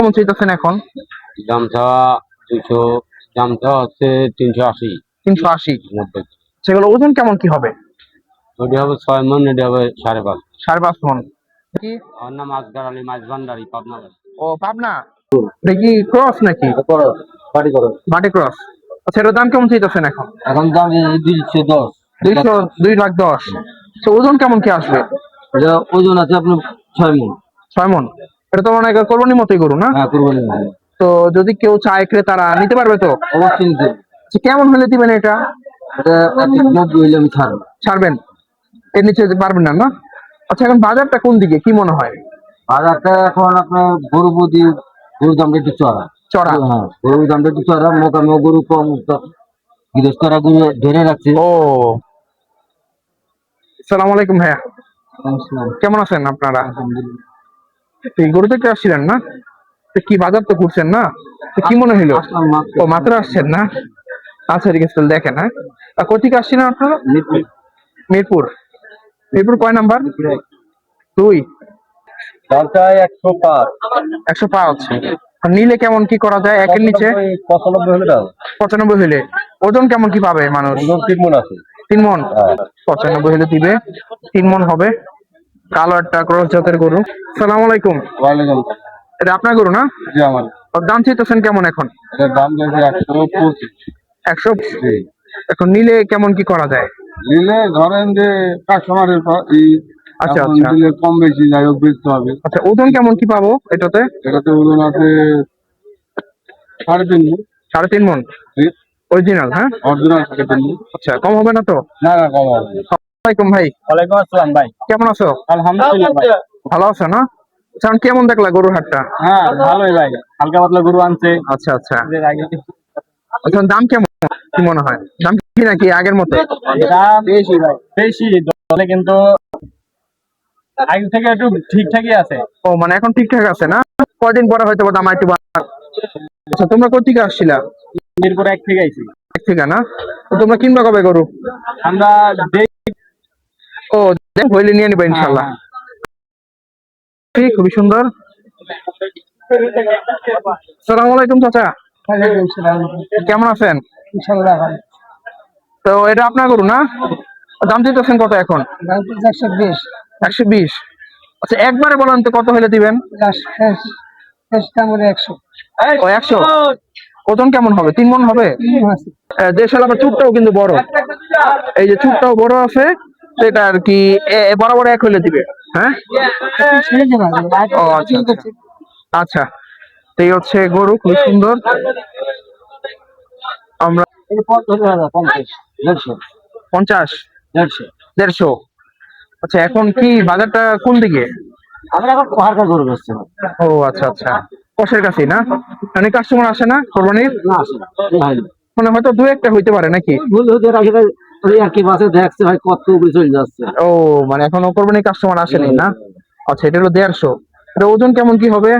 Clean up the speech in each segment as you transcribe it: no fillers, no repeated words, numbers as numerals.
কেমন চাইতেছেন এখন? দাম চাওয়া 200, দাম চাওয়া হচ্ছে 380 380। মধ্যে। সেগুলো ওজন কেমন কি হবে? ওটি হবে 6 মণ, এটি হবে 5.5। 5.5 মণ। কি? আমার নাম আসগার আলী, মাছ ভান্ডারি, পাবনা। ও, পাবনা। এটা কি ক্রস নাকি? পার্টি করো। বাটি ক্রস। আচ্ছা, এটার দাম কেমন চাইতেছেন এখন? এখন দাম 210। 2,10,00,000। আচ্ছা, ওজন কেমন কি আসবে? এটা ওজন আছে আপনার 6 মণ। 6 মণ। এটা তো মনে হয় কোরবানির মতোই গরু না? হ্যাঁ, কুরবানি হবে। তো যদি কেউ চায় ক্রেতারা নিতে পারবে তো? অবশ্যই নিতে হবে। আচ্ছা, কেমন হলে দিবেন এটা? এটা 190 হইলে আমি ছাড়বো। ছাড়বেন? এর নিচে পারবেন না, না? আচ্ছা, এখন বাজারটা কোন দিকে কি মনে হয়? বাজারটা এখন আপনার গরু প্রতি গরুর দামটা একটু চড়া। চড়া? হ্যাঁ, গরুর দামটা একটু চড়া, মোকামে গরু কম, গৃহস্থরা গরু ধরে রাখছে। ও, আসসালামু আলাইকুম ভাইয়া। কেমন আছেন আপনারা? এই গরু দেখতে আসছিলেন না? তো কি বাজার তো ঘুরছেন না? তো কি মনে হইলো? ও, মাত্র আসছেন না? আচ্ছা, ঠিক আছে, তাহলে দেখেন। হ্যাঁ, কোথা থেকে আসছিলেন আপনারা? মিরপুর। মিরপুর কয় নাম্বার? 2। দামটা 105। 105। আর নিলে কেমন কি করা যায় একের নিচে? 95 হলে দাও। 95 হইলে। ওজন কেমন কি পাবে মানুষ? ওজন 3 মণ আছে। 3 মণ। 95 হলে দিবে। 3 মণ হবে। কালো একটা ক্রস জাতের গরু। সালাম আলাইকুম। ওয়ালাইকুম। এটা আপনার গরু না? জি, আমার। ওর দাম চাইতেছেন কেমন এখন? এটার দাম যাচ্ছে 125। 100। জি। এখন নিলে কেমন কি করা যায়? নিলে ধরেন যে কাস্টমারের আচ্ছা, এখন আচ্ছা। দিলে কম বেশি যাই হোক বেচতে হবে। আচ্ছা, ওজন কেমন কি পাবো এটাতে? এটাতে ওজন আছে 3.5 মণ। 3.5 মণ। জি। অরিজিনাল? হ্যাঁ, অরিজিনাল 3.5 মণ। আচ্ছা, কম হবে না তো? না, না, কম হবে না। আসসালামাইকুম ভাই। ওয়ালাইকুম আসসালাম ভাই। কেমন আছো? আলহামদুলিল্লাহ ভাই। ভালো আছো না? আচ্ছা, এখন কেমন দেখলা গরুর হাটটা? হ্যাঁ, ভালোই ভাই। হালকা পাতলা গরু আনছে। আচ্ছা, আচ্ছা। এর আগে আচ্ছা, দাম কেমন কি মনে হয়? দাম কি নাকি আগের মতো? দাম বেশি ভাই, বেশি দলে, কিন্তু আগে থেকে একটু ঠিকঠাকই আছে। ও, মানে এখন ঠিকঠাক আছে না? কয়দিন পরে হয়তো বা দাম একটু বাড়বে। আচ্ছা, তোমরা কোথেকে আসছিলা? মিরপুর 1 থেকে আইছি। এক থেকে না? তো তোমরা কিনবা কবে গরু? আমরা ও, হইলে নিয়ে নিবা ইনশাল্লাহ। খুবই সুন্দর। আসসালামু আলাইকুম চাচা। কেমন আছেন? ইনশাআল্লাহ ভাই। তো এটা আপনার গরু না? দাম দিতেছেন কত এখন? 120। 120। আচ্ছা, একবারে বলেন তো কত হলে দিবেন? দাম 100। ও, 100। ওজন কেমন হবে? 3 মণ হবে? দেশাল আবার চুপটাও কিন্তু বড়। এই যে চুপটাও বড় আছে, সেটা আর কি বরাবর এক হইলে দিবে। হ্যাঁ। ও, আচ্ছা, আচ্ছা। আচ্ছা, তো এই হচ্ছে গরু, খুব সুন্দর। আমরা 50, 150। আচ্ছা, এখন কি বাজারটা কোন দিকে? আমরা এখন কোহারকা গরু বেচছি। ও, আচ্ছা, আচ্ছা। কষের কাছেই না? অনেক কাস্টমার আসে না কোরবানির? না, আসে না। মানে হয়তো দু একটা হইতে পারে নাকি? ভুল হতে রাখি ভাই, ওই আর কি বাসে দেখছে ভাই কত উপরে চলে যাচ্ছে। ও, মানে এখনো কোরবানির কাস্টমার আসেনি না? আচ্ছা, এটা হলো 150। এটা ওজন কেমন কি হবে?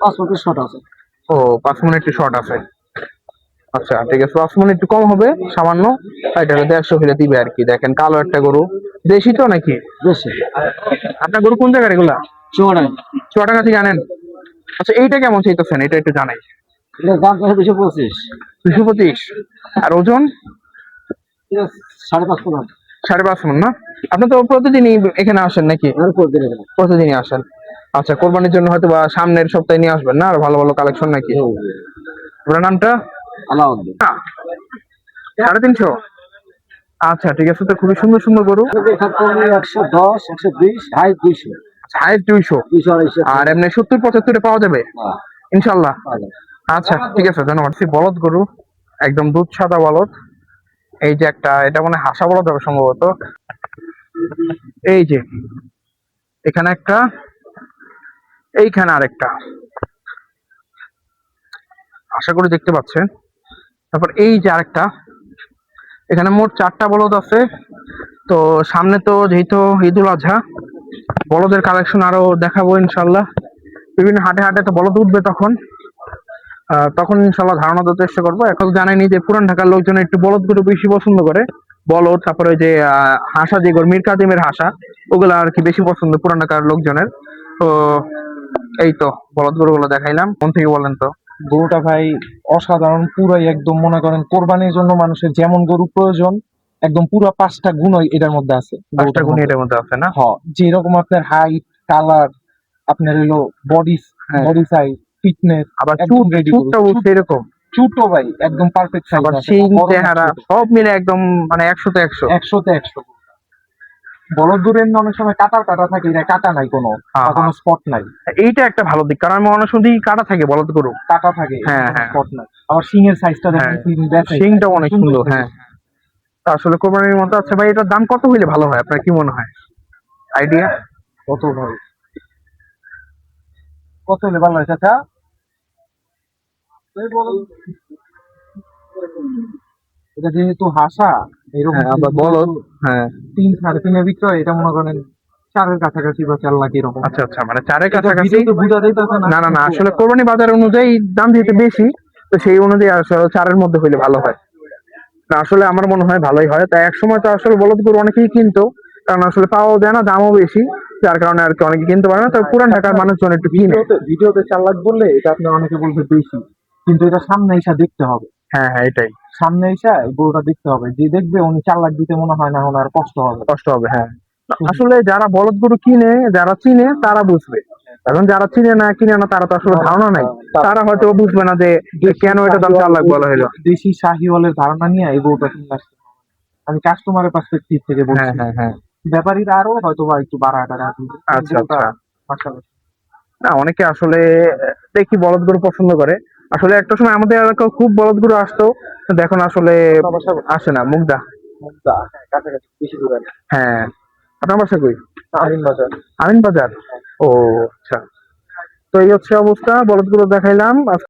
5 ফুটের শর্ট আছে। ও, 5 মণ একটু শর্ট আছে। আচ্ছা, ঠিক আছে, 5 মণ একটু কম হবে সামান্য। এটা হলো 150 হলে দিবে আর কি। দেখেন, কালো একটা গরু। দেশি তো নাকি? বেশি। আপনার গরু কোন জায়গার এগুলা? চুয়াডাঙ্গা। চুয়াডাঙ্গা থেকে আনেন? আচ্ছা, এইটা কেমন চাইতেছেন? এটা একটু জানাই। এটার দাম আছে 225। 225। আর ওজন? 5.5 মণ। 5.5 মণ না? আপনি তো প্রতিদিনই এখানে আসেন নাকি? প্রতিদিনই আসেন। আচ্ছা, কোরবানির জন্য হয়তো বা সামনের সপ্তাহে নিয়ে আসবেন না আর ভালো ভালো কালেকশন নাকি? আপনার নামটা? আলাউদ্দিন। 350। আচ্ছা, ঠিক আছে, তো খুবই সুন্দর সুন্দর গরু। 110, 120, হাই 200। হাইস্ট 200। 200 আর এমনি 70-75 পাওয়া যাবে ইনশাল্লাহ? আচ্ছা, ঠিক আছে, ধন্যবাদ। বলদ গরু, একদম দুধ সাদা বলদ। এই যে একটা, এটা মনে হয় হাসা বলদ হবে সম্ভবত। এই যে এখানে একটা, এইখানে আরেকটা, আশা করি দেখতে পাচ্ছেন। তারপর এই যে আরেকটা, এখানে মোট 4টা বলদ আছে। তো সামনে তো যেহেতু ঈদুল আজহা, বলদের কালেকশন আরো দেখাবো ইনশাল্লাহ। বিভিন্ন হাটে হাটে তো বলদ উঠবে তখন। তখন ইনশাল্লাহ ধারণা দেওয়ার চেষ্টা করবো। এখন জানেনি যে পুরান ঢাকার লোকজন একটু বলদ গরু বেশি পছন্দ করে। বলদ, তারপরে ওই যে হাসা, যে গরু মির কাদিমের হাসা, ওগুলা আর কি বেশি পছন্দ পুরান ঢাকার লোকজনের। তো এই তো বলদ গরুগুলো দেখাইলাম, কোন থেকে বলেন তো? গরুটা ভাই অসাধারণ, পুরাই একদম মনে করেন কোরবানির জন্য মানুষের যেমন গরু প্রয়োজন, একদম পুরো 5টা গুণই এটার মধ্যে আছে 5টা গরুটার গুণ মধ্যে। এটার মধ্যে আছে না? যেরকম আপনার হাইট, কালার, আপনার হলো বডি, হ্যাঁ। বডি সাইজ, ফিটনেস, আবার একদম চুট, রেডি চুটটাও সেরকম। ছোট ভাই, একদম পারফেক্ট সাইজ আবার আছে, শিং, বড় না চেহারা ছোট। সব মিলে একদম মানে 100-তে 100। 100-তে 100। বলদ গরু এমনি অনেক সময় কাটা কাটা থাকে, এটা কাটা নাই কোনো, হ্যাঁ, বা কোনো স্পট নাই, এইটা একটা ভালো দিক, কারণ আমি অনেক সময় কাটা থাকে বলদ গরু। কাটা থাকে, হ্যাঁ, হ্যাঁ। স্পট নাই। আবার সিংয়ের সাইজটা হ্যাঁ, দেখেন, শিংটাও অনেক সুন্দর। হ্যাঁ, তা আসলে কোরবানির মতো আছে ভাই। এটার দাম কত হইলে ভালো হয়, আপনার কি মনে হয়? আইডিয়া? কত ভাই, কত হলে ভালো হয় চাচা? এটা যেহেতু হাসা, এরকম হ্যাঁ, আবার বলদ। হ্যাঁ, 3-3.5-এর ভিতরে, এটা মনে করেন 4-এর কাছাকাছি বা 4 লাখ এরকম। আচ্ছা আচ্ছা, মানে 4-এর এটা কাছাকাছি। ভিডিওতে বোঝা যাইতেছে না, না না না, কিন্তু আসলে কোরবানি বাজার অনুযায়ী দাম যেহেতু বেশি, তো সেই অনুযায়ী আসলে 4-এর মধ্যে হইলে ভালো হয়। না আসলে আমার মনে হয় ভালোই হয়। তাই এক সময় তো আসলে বলদ গরু অনেকেই কিনতো, কারণ আসলে পাওয়াও যায় না, দামও বেশি, যার কারণে আর কি অনেকে কিনতে পারে না। তবে পুরান ঢাকার মানুষজন একটু কিনে। ভিডিওতে 4 লাখ বললে এটা আপনি অনেকে বলবে বেশি, কিন্তু এটা সামনে এসে দেখতে হবে। হ্যাঁ হ্যাঁ, এটাই সামনে এসে গরুটা দেখতে হবে, যে দেখবে উনি 4 লাখ দিতে মনে হয় না ওনার কষ্ট হবে। কষ্ট হবে। হ্যাঁ, আসলে যারা বলদ গরু কিনে, যারা চিনে তারা বুঝবে। এখন যারা চিনে না, কিনে না, তারা তো আসলে ধারণা নাই, তারা হয়তো বুঝবে না যে কেন এটা দাম 4 লাখ বলা হলো। দেশি শাহিওয়ালের ধারণা নিয়ে এই গরুটা কিনে আসছে। আমি কাস্টমারের পার্সপেক্টিভ থেকে হ্যাঁ বলছি, হ্যাঁ হ্যাঁ। ব্যাপারীরা আরো হয়তো বা একটু বাড়া টাকা দিবে। আচ্ছা আচ্ছা। মাশাআল্লাহ। না, অনেকে আসলে দেখি বলদ গরু পছন্দ করে। আসলে একটা সময় আমাদের এলাকায় খুব বলদ গরু আসতো, কিন্তু এখন আসলে আসে না। মুগদা। কাছাকাছি, বেশি দূরে না। হ্যাঁ, আপনার বাসা কই? আমিন বাজার। আমিন বাজার। ও আচ্ছা। তো এই হচ্ছে অবস্থা, বলদ গরু দেখাইলাম।